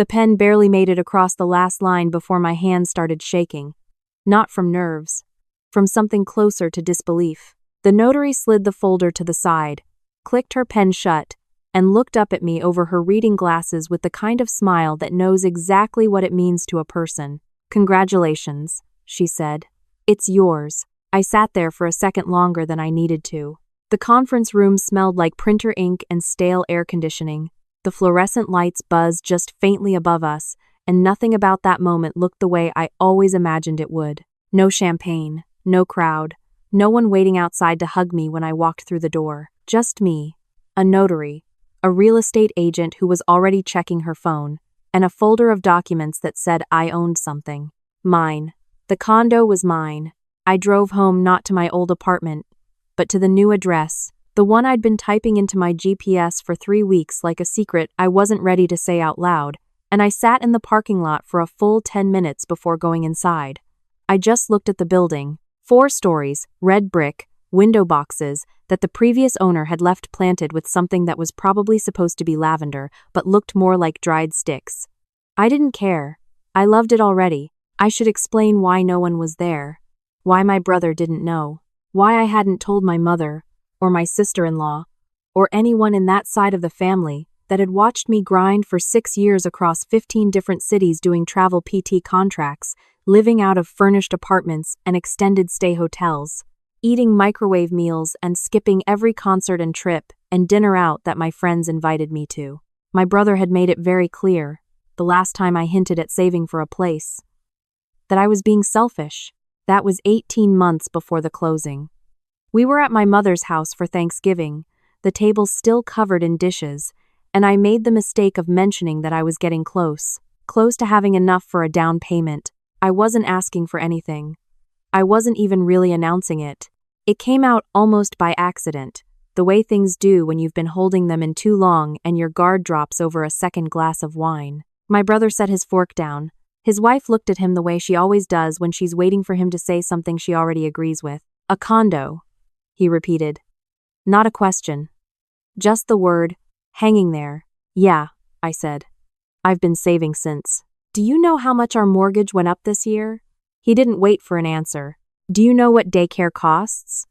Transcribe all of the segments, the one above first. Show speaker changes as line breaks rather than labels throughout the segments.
The pen barely made it across the last line before my hand started shaking. Not from nerves. From something closer to disbelief. The notary slid the folder to the side, clicked her pen shut, and looked up at me over her reading glasses with the kind of smile that knows exactly what it means to a person. "Congratulations," she said. "It's yours." I sat there for a second longer than I needed to. The conference room smelled like printer ink and stale air conditioning. The fluorescent lights buzzed just faintly above us, and nothing about that moment looked the way I always imagined it would. No champagne, no crowd, no one waiting outside to hug me when I walked through the door. Just me, a notary, a real estate agent who was already checking her phone, and a folder of documents that said I owned something. Mine. The condo was mine. I drove home not to my old apartment, but to the new address, the one I'd been typing into my GPS for 3 weeks like a secret I wasn't ready to say out loud, and I sat in the parking lot for a full 10 minutes before going inside. I just looked at the building. 4 stories, red brick, window boxes that the previous owner had left planted with something that was probably supposed to be lavender but looked more like dried sticks. I didn't care. I loved it already. I should explain why no one was there. Why my brother didn't know. Why I hadn't told my mother, or my sister-in-law, or anyone in that side of the family that had watched me grind for 6 years across 15 different cities doing travel PT contracts, living out of furnished apartments and extended stay hotels, eating microwave meals and skipping every concert and trip and dinner out that my friends invited me to. My brother had made it very clear, the last time I hinted at saving for a place, that I was being selfish. That was 18 months before the closing. We were at my mother's house for Thanksgiving, the table still covered in dishes, and I made the mistake of mentioning that I was getting close to having enough for a down payment. I wasn't asking for anything. I wasn't even really announcing it. It came out almost by accident, the way things do when you've been holding them in too long and your guard drops over a second glass of wine. My brother set his fork down. His wife looked at him the way she always does when she's waiting for him to say something she already agrees with. "A condo," he repeated. Not a question. Just the word, hanging there. "Yeah," I said. "I've been saving since." "Do you know how much our mortgage went up this year?" He didn't wait for an answer. "Do you know what daycare costs?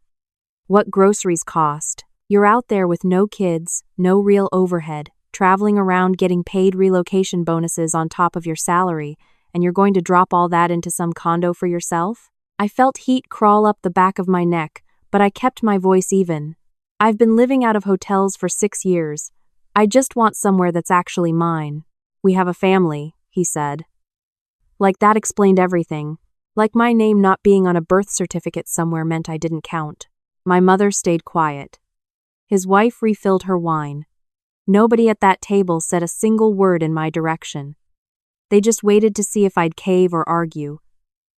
What groceries cost? You're out there with no kids, no real overhead, traveling around getting paid relocation bonuses on top of your salary, and you're going to drop all that into some condo for yourself?" I felt heat crawl up the back of my neck, but I kept my voice even. "I've been living out of hotels for 6 years. I just want somewhere that's actually mine. We have a family," he said. Like that explained everything. Like my name not being on a birth certificate somewhere meant I didn't count. My mother stayed quiet. His wife refilled her wine. Nobody at that table said a single word in my direction. They just waited to see if I'd cave or argue,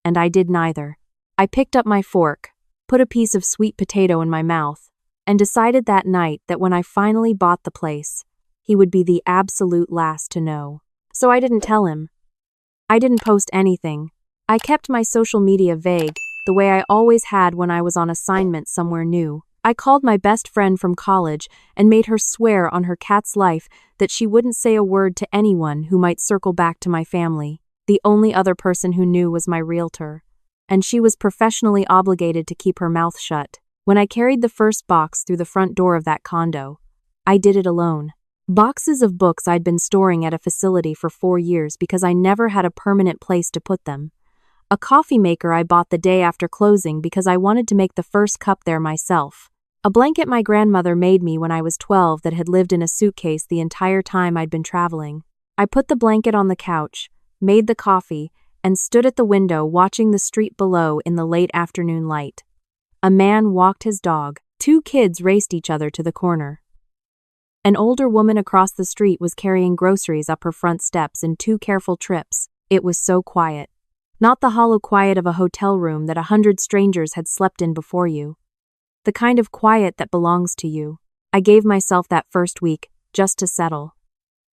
and I did neither. I picked up my fork, put a piece of sweet potato in my mouth, and decided that night that when I finally bought the place, he would be the absolute last to know. So I didn't tell him. I didn't post anything. I kept my social media vague, the way I always had when I was on assignment somewhere new. I called my best friend from college and made her swear on her cat's life that she wouldn't say a word to anyone who might circle back to my family. The only other person who knew was my realtor, and she was professionally obligated to keep her mouth shut. When I carried the first box through the front door of that condo, I did it alone. Boxes of books I'd been storing at a facility for 4 years because I never had a permanent place to put them. A coffee maker I bought the day after closing because I wanted to make the first cup there myself. A blanket my grandmother made me when I was 12 that had lived in a suitcase the entire time I'd been traveling. I put the blanket on the couch, made the coffee, and stood at the window watching the street below in the late afternoon light. A man walked his dog. 2 kids raced each other to the corner. An older woman across the street was carrying groceries up her front steps in 2 careful trips. It was so quiet. Not the hollow quiet of a hotel room that 100 strangers had slept in before you. The kind of quiet that belongs to you. I gave myself that first week, just to settle.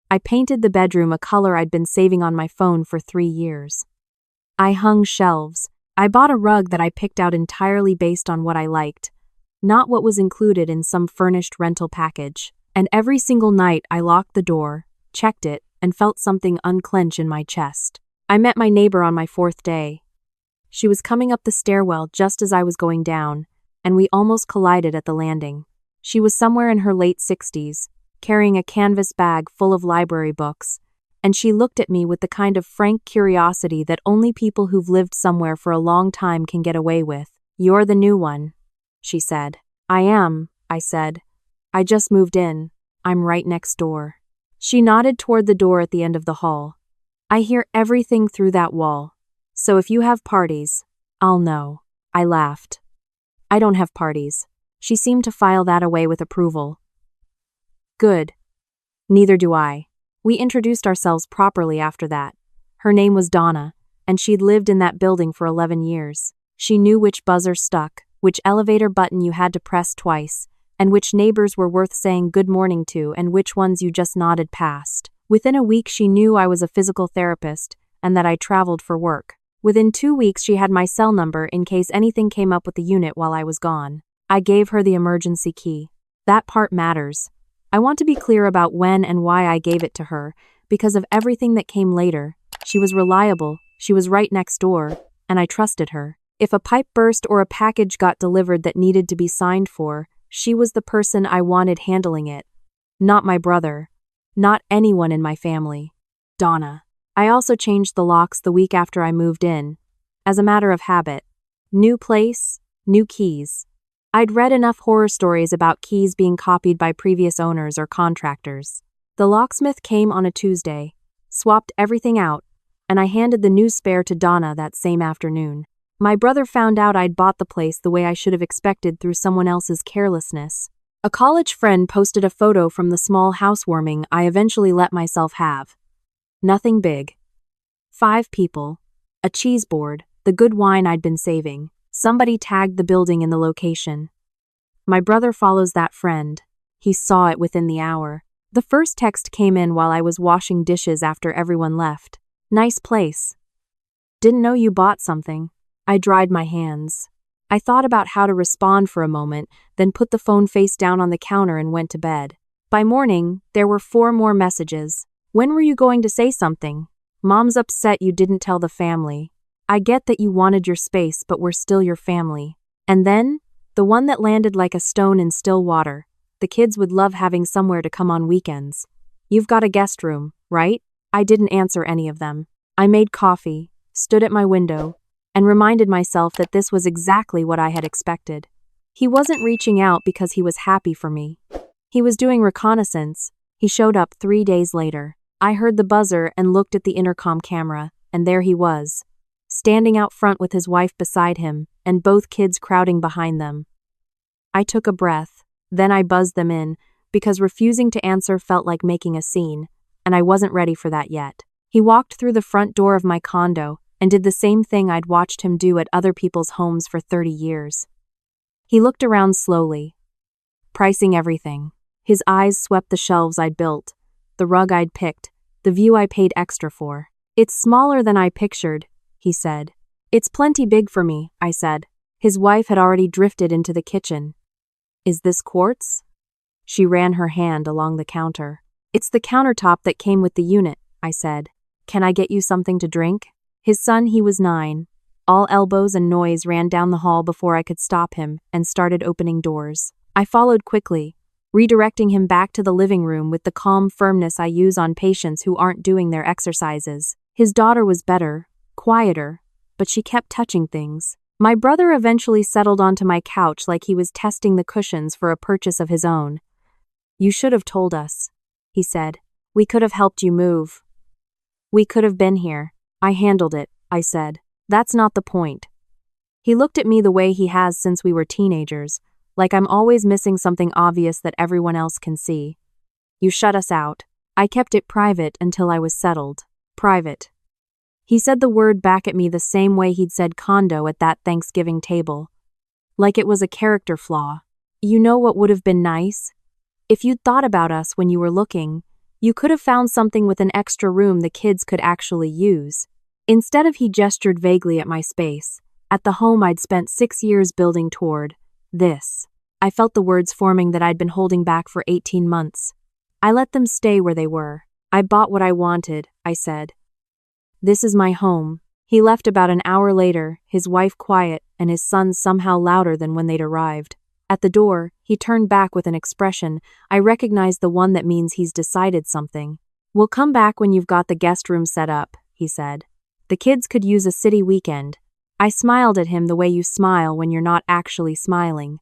I painted the bedroom a color I'd been saving on my phone for 3 years. I hung shelves. I bought a rug that I picked out entirely based on what I liked, not what was included in some furnished rental package. And every single night I locked the door, checked it, and felt something unclench in my chest. I met my neighbor on my 4th day. She was coming up the stairwell just as I was going down, and we almost collided at the landing. She was somewhere in her late 60s, carrying a canvas bag full of library books, and she looked at me with the kind of frank curiosity that only people who've lived somewhere for a long time can get away with. "You're the new one," she said. "I am," I said. "I just moved in. I'm right next door." She nodded toward the door at the end of the hall. "I hear everything through that wall. So if you have parties, I'll know." I laughed. "I don't have parties." She seemed to file that away with approval. "Good. Neither do I." We introduced ourselves properly after that. Her name was Donna, and she'd lived in that building for 11 years. She knew which buzzer stuck, which elevator button you had to press twice, and which neighbors were worth saying good morning to and which ones you just nodded past. Within a week she knew I was a physical therapist and that I traveled for work. Within 2 weeks she had my cell number in case anything came up with the unit while I was gone. I gave her the emergency key. That part matters. I want to be clear about when and why I gave it to her, because of everything that came later. She was reliable, she was right next door, and I trusted her. If a pipe burst or a package got delivered that needed to be signed for, she was the person I wanted handling it. Not my brother. Not anyone in my family. Donna. I also changed the locks the week after I moved in, as a matter of habit. New place, new keys. I'd read enough horror stories about keys being copied by previous owners or contractors. The locksmith came on a Tuesday, swapped everything out, and I handed the new spare to Donna that same afternoon. My brother found out I'd bought the place the way I should have expected through someone else's carelessness. A college friend posted a photo from the small housewarming I eventually let myself have. Nothing big. 5 people, a cheese board, the good wine I'd been saving. Somebody tagged the building in the location. My brother follows that friend. He saw it within the hour. The first text came in while I was washing dishes after everyone left. "Nice place. Didn't know you bought something." I dried my hands. I thought about how to respond for a moment, then put the phone face down on the counter and went to bed. By morning, there were 4 more messages. "When were you going to say something? Mom's upset you didn't tell the family. I get that you wanted your space, but we're still your family." And then, the one that landed like a stone in still water. "The kids would love having somewhere to come on weekends. You've got a guest room, right?" I didn't answer any of them. I made coffee, stood at my window, and reminded myself that this was exactly what I had expected. He wasn't reaching out because he was happy for me. He was doing reconnaissance. He showed up 3 days later. I heard the buzzer and looked at the intercom camera, and there he was, standing out front with his wife beside him, and both kids crowding behind them. I took a breath, then I buzzed them in, because refusing to answer felt like making a scene, and I wasn't ready for that yet. He walked through the front door of my condo, and did the same thing I'd watched him do at other people's homes for 30 years. He looked around slowly, pricing everything. His eyes swept the shelves I'd built, the rug I'd picked, the view I paid extra for. "It's smaller than I pictured," he said. "It's plenty big for me," I said. His wife had already drifted into the kitchen. "Is this quartz?" She ran her hand along the counter. "It's the countertop that came with the unit," I said. "Can I get you something to drink?" His son, he was 9. All elbows and noise ran down the hall before I could stop him and started opening doors. I followed quickly, redirecting him back to the living room with the calm firmness I use on patients who aren't doing their exercises. His daughter was better, quieter, but she kept touching things. My brother eventually settled onto my couch like he was testing the cushions for a purchase of his own. "You should have told us," he said. "We could have helped you move. We could have been here." "I handled it," I said. "That's not the point." He looked at me the way he has since we were teenagers, like I'm always missing something obvious that everyone else can see. "You shut us out." I kept it private until I was settled. Private. He said the word back at me the same way he'd said condo at that Thanksgiving table. Like it was a character flaw. "You know what would have been nice? If you'd thought about us when you were looking, you could have found something with an extra room the kids could actually use." Instead of he gestured vaguely at my space, at the home I'd spent 6 years building toward. This. I felt the words forming that I'd been holding back for 18 months. I let them stay where they were. I bought what I wanted, I said. This is my home. He left about an hour later, his wife quiet and his son somehow louder than when they'd arrived. At the door, he turned back with an expression I recognized, the one that means he's decided something. We'll come back when you've got the guest room set up, he said. The kids could use a city weekend. I smiled at him the way you smile when you're not actually smiling.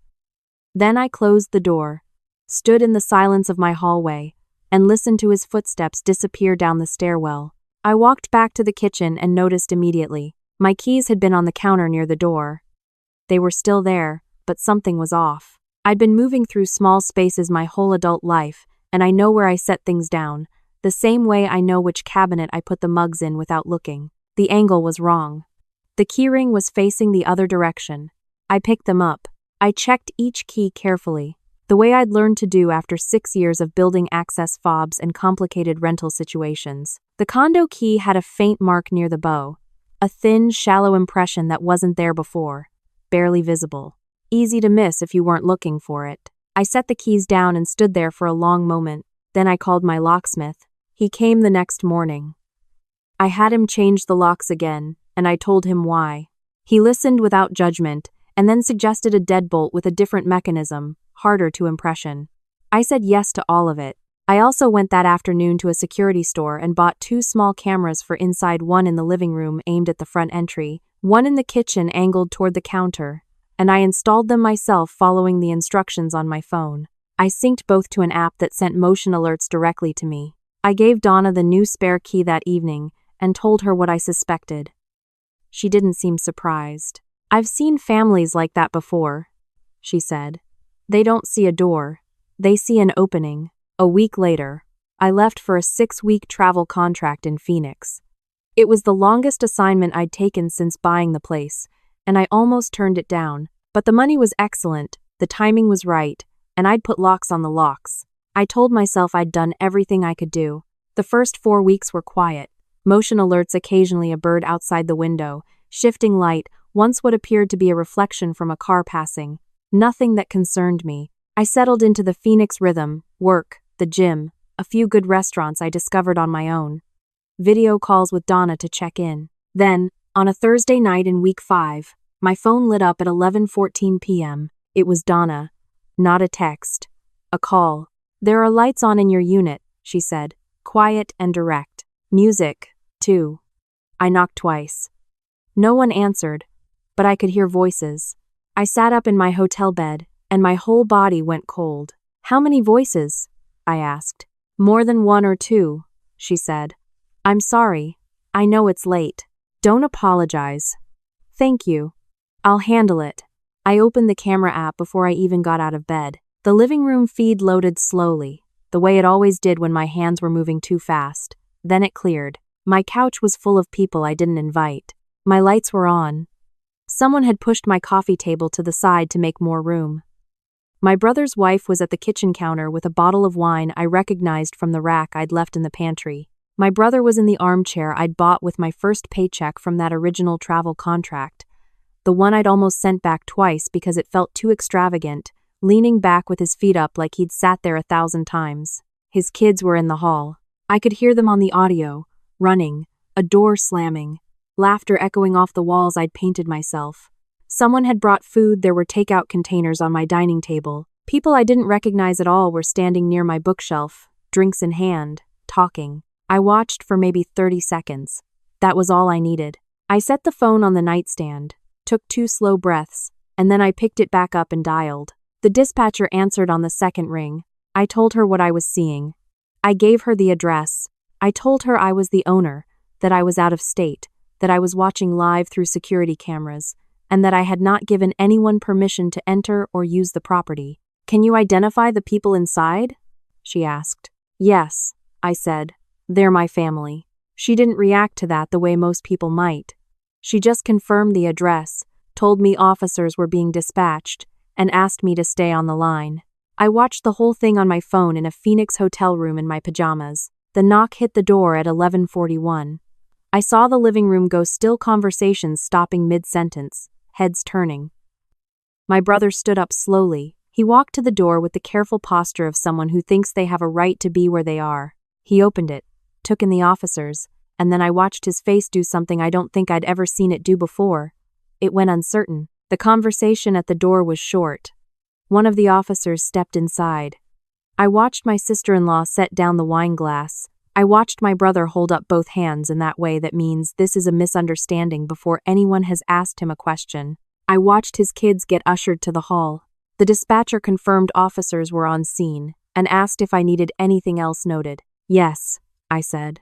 Then I closed the door, stood in the silence of my hallway, and listened to his footsteps disappear down the stairwell. I walked back to the kitchen and noticed immediately. My keys had been on the counter near the door. They were still there, but something was off. I'd been moving through small spaces my whole adult life, and I know where I set things down, the same way I know which cabinet I put the mugs in without looking. The angle was wrong. The keyring was facing the other direction. I picked them up. I checked each key carefully, the way I'd learned to do after 6 years of building access fobs and complicated rental situations. The condo key had a faint mark near the bow, a thin, shallow impression that wasn't there before, barely visible. Easy to miss if you weren't looking for it. I set the keys down and stood there for a long moment. Then I called my locksmith. He came the next morning. I had him change the locks again, and I told him why. He listened without judgment, and then suggested a deadbolt with a different mechanism, harder to impression. I said yes to all of it. I also went that afternoon to a security store and bought 2 small cameras for inside, one in the living room aimed at the front entry, one in the kitchen angled toward the counter, and I installed them myself following the instructions on my phone. I synced both to an app that sent motion alerts directly to me. I gave Donna the new spare key that evening and told her what I suspected. She didn't seem surprised. I've seen families like that before, she said. They don't see a door. They see an opening. A week later, I left for a 6-week travel contract in Phoenix. It was the longest assignment I'd taken since buying the place, and I almost turned it down. But the money was excellent, the timing was right, and I'd put locks on the locks. I told myself I'd done everything I could do. The first 4 weeks were quiet. Motion alerts, occasionally a bird outside the window, shifting light, once what appeared to be a reflection from a car passing. Nothing that concerned me. I settled into the Phoenix rhythm, work, the gym, a few good restaurants I discovered on my own. Video calls with Donna to check in. Then, on a Thursday night in week 5, my phone lit up at 11:14 p.m. It was Donna. Not a text. A call. There are lights on in your unit, she said, quiet and direct. Music, too. I knocked twice. No one answered, but I could hear voices. I sat up in my hotel bed, and my whole body went cold. How many voices? I asked. More than 1 or 2, she said. I'm sorry. I know it's late. Don't apologize. Thank you. I'll handle it. I opened the camera app before I even got out of bed. The living room feed loaded slowly, the way it always did when my hands were moving too fast. Then it cleared. My couch was full of people I didn't invite. My lights were on. Someone had pushed my coffee table to the side to make more room. My brother's wife was at the kitchen counter with a bottle of wine I recognized from the rack I'd left in the pantry. My brother was in the armchair I'd bought with my first paycheck from that original travel contract, the one I'd almost sent back twice because it felt too extravagant, leaning back with his feet up like he'd sat there 1,000 times. His kids were in the hall. I could hear them on the audio, running, a door slamming, laughter echoing off the walls I'd painted myself. Someone had brought food. There were takeout containers on my dining table. People I didn't recognize at all were standing near my bookshelf, drinks in hand, talking. I watched for maybe 30 seconds. That was all I needed. I set the phone on the nightstand, took 2 slow breaths, and then I picked it back up and dialed. The dispatcher answered on the second ring. I told her what I was seeing. I gave her the address. I told her I was the owner, that I was out of state, that I was watching live through security cameras, and that I had not given anyone permission to enter or use the property. Can you identify the people inside? She asked. Yes, I said. They're my family. She didn't react to that the way most people might. She just confirmed the address, told me officers were being dispatched, and asked me to stay on the line. I watched the whole thing on my phone in a Phoenix hotel room in my pajamas. The knock hit the door at 11:41. I saw the living room go still, conversations stopping mid-sentence, heads turning. My brother stood up slowly. He walked to the door with the careful posture of someone who thinks they have a right to be where they are. He opened it, took in the officers, and then I watched his face do something I don't think I'd ever seen it do before. It went uncertain. The conversation at the door was short. One of the officers stepped inside. I watched my sister-in-law set down the wine glass. I watched my brother hold up both hands in that way that means this is a misunderstanding before anyone has asked him a question. I watched his kids get ushered to the hall. The dispatcher confirmed officers were on scene and asked if I needed anything else noted. Yes, I said.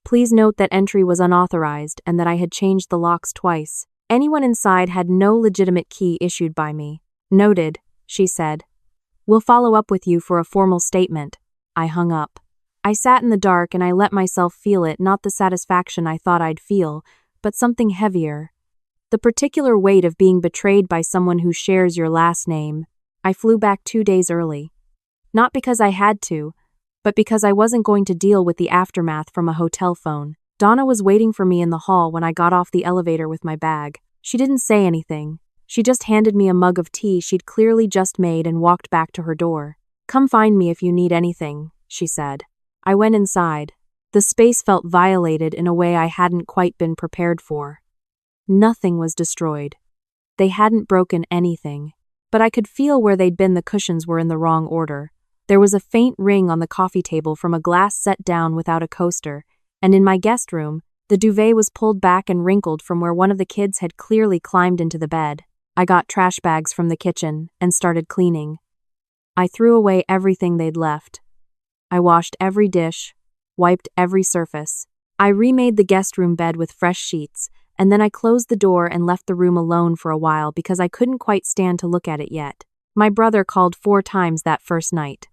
Please note that entry was unauthorized and that I had changed the locks twice. Anyone inside had no legitimate key issued by me. Noted, she said. We'll follow up with you for a formal statement. I hung up. I sat in the dark and I let myself feel it, not the satisfaction I thought I'd feel, but something heavier. The particular weight of being betrayed by someone who shares your last name. I flew back 2 days early. Not because I had to, but because I wasn't going to deal with the aftermath from a hotel phone. Donna was waiting for me in the hall when I got off the elevator with my bag. She didn't say anything. She just handed me a mug of tea she'd clearly just made and walked back to her door. Come find me if you need anything, she said. I went inside. The space felt violated in a way I hadn't quite been prepared for. Nothing was destroyed. They hadn't broken anything, but I could feel where they'd been. The cushions were in the wrong order. There was a faint ring on the coffee table from a glass set down without a coaster, and in my guest room, the duvet was pulled back and wrinkled from where one of the kids had clearly climbed into the bed. I got trash bags from the kitchen and started cleaning. I threw away everything they'd left. I washed every dish, wiped every surface. I remade the guest room bed with fresh sheets, and then I closed the door and left the room alone for a while because I couldn't quite stand to look at it yet. My brother called 4 times that first night.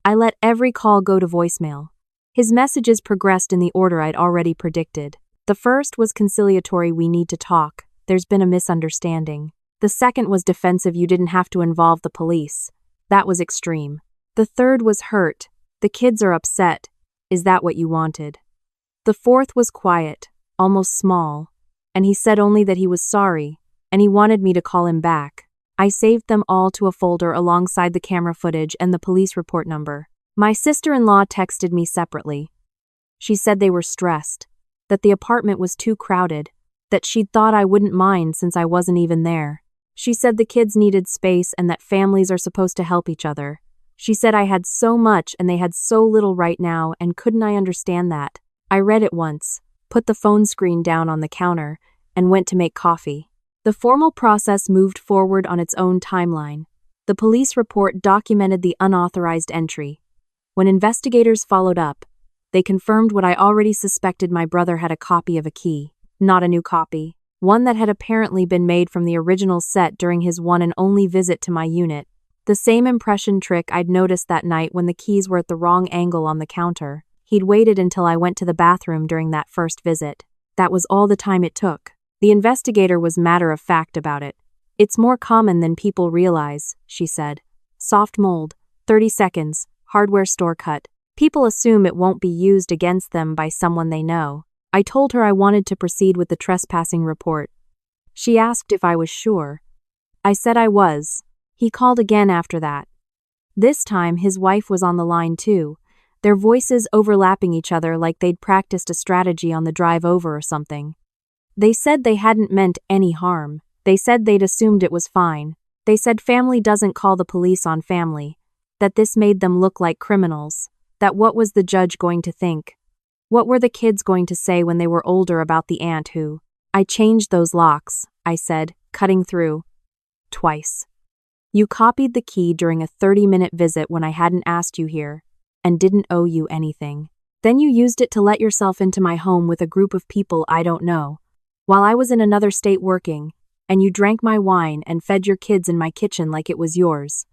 I let every call go to voicemail. His messages progressed in the order I'd already predicted. The first was conciliatory, we need to talk, there's been a misunderstanding. The second was defensive, you didn't have to involve the police. That was extreme. The third was hurt, the kids are upset, is that what you wanted? The fourth was quiet, almost small, and he said only that he was sorry, and he wanted me to call him back. I saved them all to a folder alongside the camera footage and the police report number. My sister-in-law texted me separately. She said they were stressed, that the apartment was too crowded, that she'd thought I wouldn't mind since I wasn't even there. She said the kids needed space and that families are supposed to help each other. She said I had so much and they had so little right now, and couldn't I understand that? I read it once, put the phone screen down on the counter, and went to make coffee. The formal process moved forward on its own timeline. The police report documented the unauthorized entry. When investigators followed up, they confirmed what I already suspected. My brother had a copy of a key, not a new copy, one that had apparently been made from the original set during his one and only visit to my unit. The same impression trick I'd noticed that night when the keys were at the wrong angle on the counter. He'd waited until I went to the bathroom during that first visit. That was all the time it took. The investigator was matter-of-fact about it. It's more common than people realize, she said. Soft mold, 30 seconds, hardware store cut. People assume it won't be used against them by someone they know. I told her I wanted to proceed with the trespassing report. She asked if I was sure. I said I was. He called again after that. This time his wife was on the line too, their voices overlapping each other like they'd practiced a strategy on the drive over or something. They said they hadn't meant any harm. They said they'd assumed it was fine. They said family doesn't call the police on family, that this made them look like criminals, that what was the judge going to think? What were the kids going to say when they were older about the aunt who? I changed those locks, I said, cutting through. Twice. You copied the key during a 30-minute visit when I hadn't asked you here, and didn't owe you anything. Then you used it to let yourself into my home with a group of people I don't know, while I was in another state working, and you drank my wine and fed your kids in my kitchen like it was yours.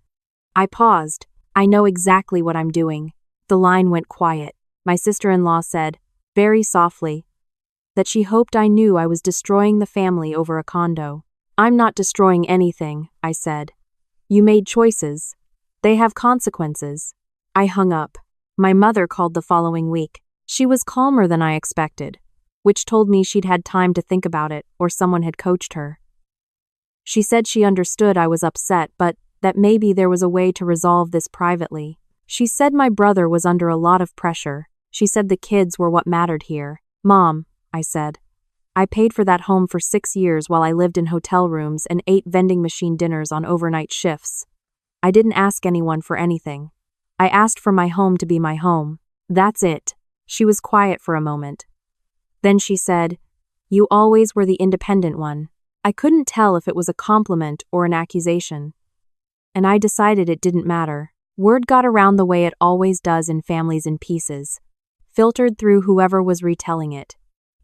I paused. I know exactly what I'm doing. The line went quiet. My sister-in-law said, very softly, that she hoped I knew I was destroying the family over a condo. I'm not destroying anything, I said. You made choices. They have consequences. I hung up. My mother called the following week. She was calmer than I expected, which told me she'd had time to think about it, or someone had coached her. She said she understood I was upset, but that maybe there was a way to resolve this privately. She said my brother was under a lot of pressure. She said the kids were what mattered here. Mom, I said. I paid for that home for 6 years while I lived in hotel rooms and ate vending machine dinners on overnight shifts. I didn't ask anyone for anything. I asked for my home to be my home. That's it. She was quiet for a moment. Then she said, "You always were the independent one." I couldn't tell if it was a compliment or an accusation. And I decided it didn't matter. Word got around the way it always does in families in pieces, filtered through whoever was retelling it.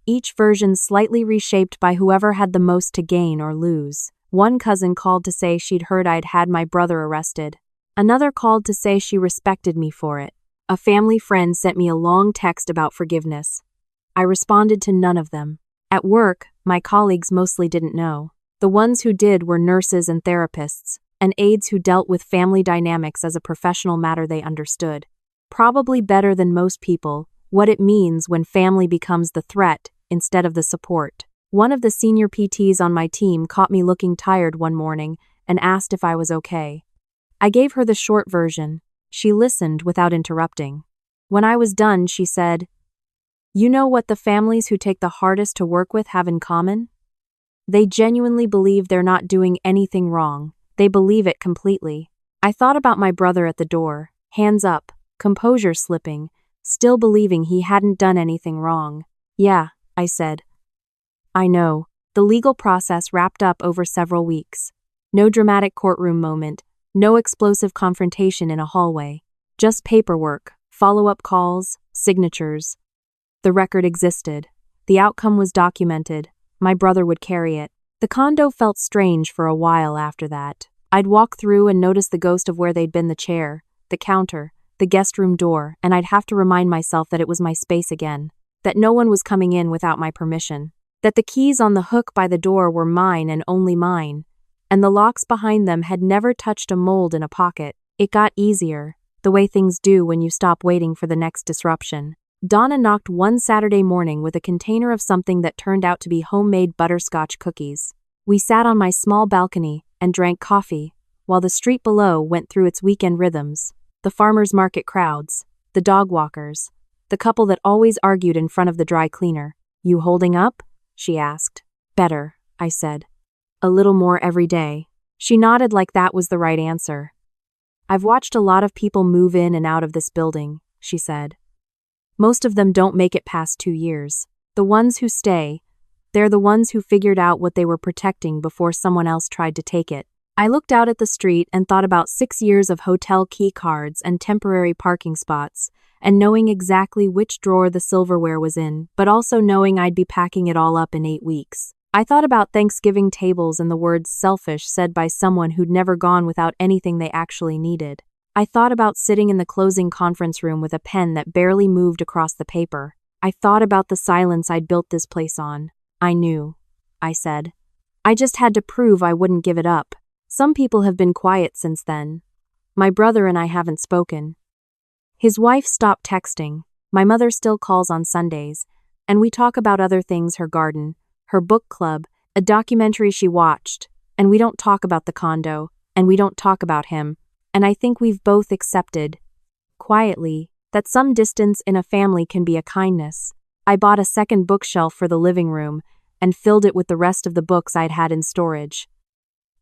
Each version slightly reshaped by whoever had the most to gain or lose. One cousin called to say she'd heard I'd had my brother arrested. Another called to say she respected me for it. A family friend sent me a long text about forgiveness. I responded to none of them. At work, my colleagues mostly didn't know. The ones who did were nurses and therapists, and aides who dealt with family dynamics as a professional matter they understood. Probably better than most people, what it means when family becomes the threat instead of the support. One of the senior PTs on my team caught me looking tired one morning and asked if I was okay. I gave her the short version. She listened without interrupting. When I was done, she said, "You know what the families who take the hardest to work with have in common? They genuinely believe they're not doing anything wrong. They believe it completely." I thought about my brother at the door, hands up, composure slipping, still believing he hadn't done anything wrong. "Yeah," I said. "I know." The legal process wrapped up over several weeks. No dramatic courtroom moment, no explosive confrontation in a hallway. Just paperwork, follow-up calls, signatures. The record existed. The outcome was documented. My brother would carry it. The condo felt strange for a while after that. I'd walk through and notice the ghost of where they'd been: the chair, the counter, the guest room door, and I'd have to remind myself that it was my space again, that no one was coming in without my permission, that the keys on the hook by the door were mine and only mine, and the locks behind them had never touched a mold in a pocket. It got easier, the way things do when you stop waiting for the next disruption. Donna knocked one Saturday morning with a container of something that turned out to be homemade butterscotch cookies. We sat on my small balcony and drank coffee, while the street below went through its weekend rhythms: the farmers' market crowds, the dog walkers, the couple that always argued in front of the dry cleaner. "You holding up?" she asked. "Better," I said. "A little more every day." She nodded like that was the right answer. "I've watched a lot of people move in and out of this building," she said. "Most of them don't make it past 2 years. The ones who stay, they're the ones who figured out what they were protecting before someone else tried to take it." I looked out at the street and thought about 6 years of hotel key cards and temporary parking spots, and knowing exactly which drawer the silverware was in, but also knowing I'd be packing it all up in 8 weeks. I thought about Thanksgiving tables and the words selfish said by someone who'd never gone without anything they actually needed. I thought about sitting in the closing conference room with a pen that barely moved across the paper. I thought about the silence I'd built this place on. "I knew," I said. "I just had to prove I wouldn't give it up." Some people have been quiet since then. My brother and I haven't spoken. His wife stopped texting. My mother still calls on Sundays, and we talk about other things: her garden, her book club, a documentary she watched, and we don't talk about the condo, and we don't talk about him, and I think we've both accepted, quietly, that some distance in a family can be a kindness. I bought a second bookshelf for the living room and filled it with the rest of the books I'd had in storage.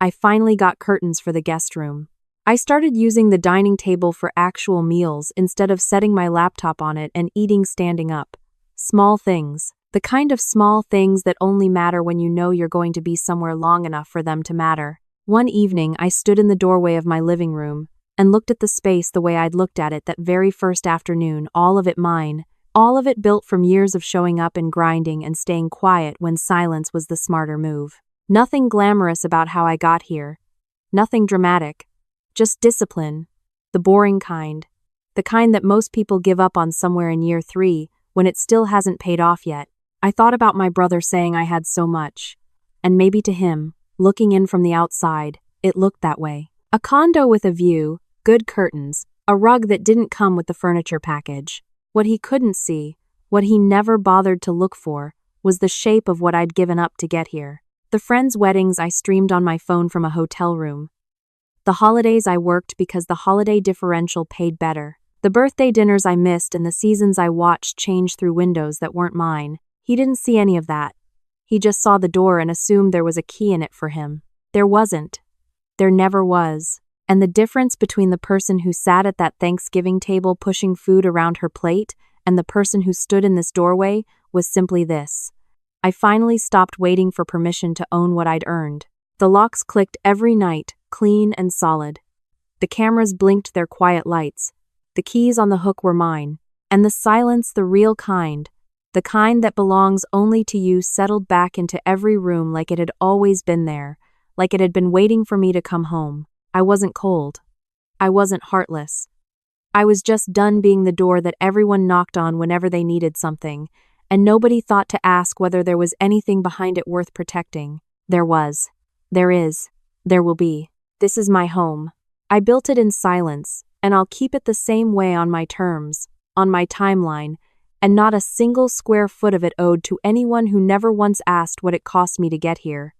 I finally got curtains for the guest room. I started using the dining table for actual meals instead of setting my laptop on it and eating standing up. Small things. The kind of small things that only matter when you know you're going to be somewhere long enough for them to matter. One evening, I stood in the doorway of my living room and looked at the space the way I'd looked at it that very first afternoon, all of it mine, all of it built from years of showing up and grinding and staying quiet when silence was the smarter move. Nothing glamorous about how I got here. Nothing dramatic. Just discipline. The boring kind. The kind that most people give up on somewhere in year 3 when it still hasn't paid off yet. I thought about my brother saying I had so much. And maybe to him, looking in from the outside, it looked that way. A condo with a view, good curtains, a rug that didn't come with the furniture package. What he couldn't see, what he never bothered to look for, was the shape of what I'd given up to get here. The friends' weddings I streamed on my phone from a hotel room. The holidays I worked because the holiday differential paid better. The birthday dinners I missed and the seasons I watched change through windows that weren't mine. He didn't see any of that. He just saw the door and assumed there was a key in it for him. There wasn't. There never was. And the difference between the person who sat at that Thanksgiving table pushing food around her plate and the person who stood in this doorway was simply this. I finally stopped waiting for permission to own what I'd earned. The locks clicked every night, clean and solid. The cameras blinked their quiet lights. The keys on the hook were mine. And the silence, the real kind, the kind that belongs only to you, settled back into every room like it had always been there, like it had been waiting for me to come home. I wasn't cold. I wasn't heartless. I was just done being the door that everyone knocked on whenever they needed something, and nobody thought to ask whether there was anything behind it worth protecting. There was. There is. There will be. This is my home. I built it in silence, and I'll keep it the same way on my terms, on my timeline, and not a single square foot of it owed to anyone who never once asked what it cost me to get here.